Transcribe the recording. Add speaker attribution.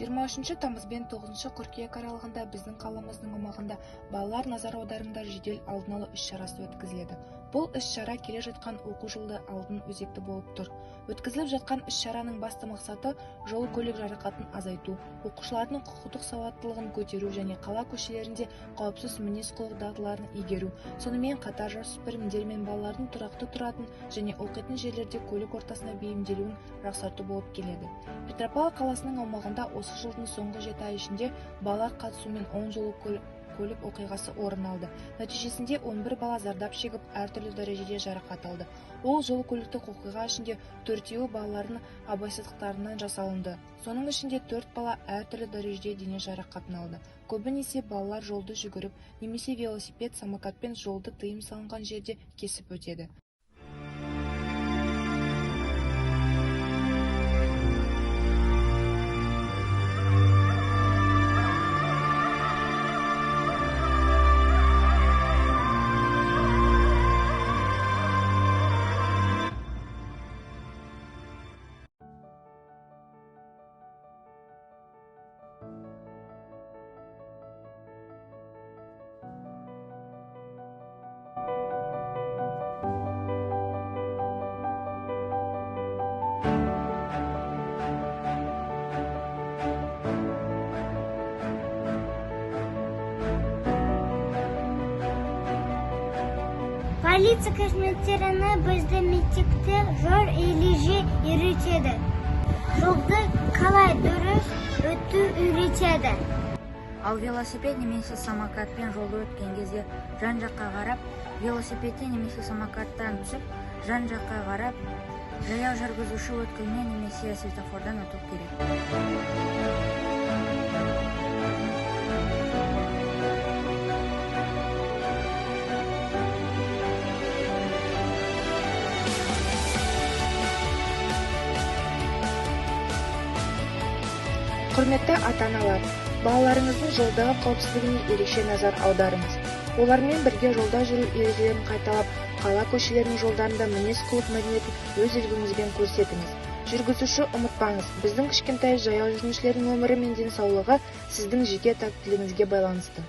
Speaker 1: 23 тамыз бен 9 қыркүйек аралығында біздің қаламыздың аумағында балалар назар аударыңдар жедел алдын алу іс-шарасы өткізіледі. Бұл іс-шара келе жатқан оқу жылды алдын өзекті болып тұр. Өткізіліп жатқан іс-шараның басты мақсаты жол-көлік жарақатын азайту, оқушылардың құқықтық сауаттылығын көтеру және қала көшелерінде қауіпсіз мінез-құлық дағдыларын игеру. Сонымен қатар жасөспірімдер мен балалардың тұрақты тұратын және оқитын жерлерде көлік ортасына бейімделуін жақсарту болып келеді. Петропавл қаласының аумағында осы жылдың соңғы 7 ай ішінде балалар қатысуымен 10 жол көлік оқиғасы орын алды. Нәтижесінде 11 бала зардап шегіп, әртүрлі дәрежеде жарақат алды. Ол жол көліктік оқиға ішінде 4-еуі балалардың абайсыздықтарынан жасалынды. Соның ішінде 4 бала әртүрлі дәрежеде дене жарақатын алды. Көбінесе балалар жолды жүгіріп, немесе велосипед, самокатпен жолды тыйым салынған жерде кесіп өтеді.
Speaker 2: Полиция қызметкерлері бізді мектепте жол ережесін үйретеді. Жолды қалай дұрыс өту үйретеді.
Speaker 3: Ал велосипед немесе самокатпен жолды өткен кезде жан-жаққа қарап, велосипедтен немесе самокаттан түсіп, жан-жаққа қарап, жаяу жүргізуші өткелінен немесе светофордан өту керек.
Speaker 1: Құрметті ата-аналар, балаларыңыздың жолдағы қауіпсіздігіне ерекше назар аударыңыз. Олармен бірге жолда жүру ережелерін қайталап, қала көшелерінің жолдарында мінез-құлық мәдениетін өз үлгіңізбен көрсетіңіз. Жүргізуші ұмытпаңыз, біздің кішкентай жаяу жүргіншілердің өмірі мен денсаулығы сіздің жеке тәуелділігіңізге байланысты.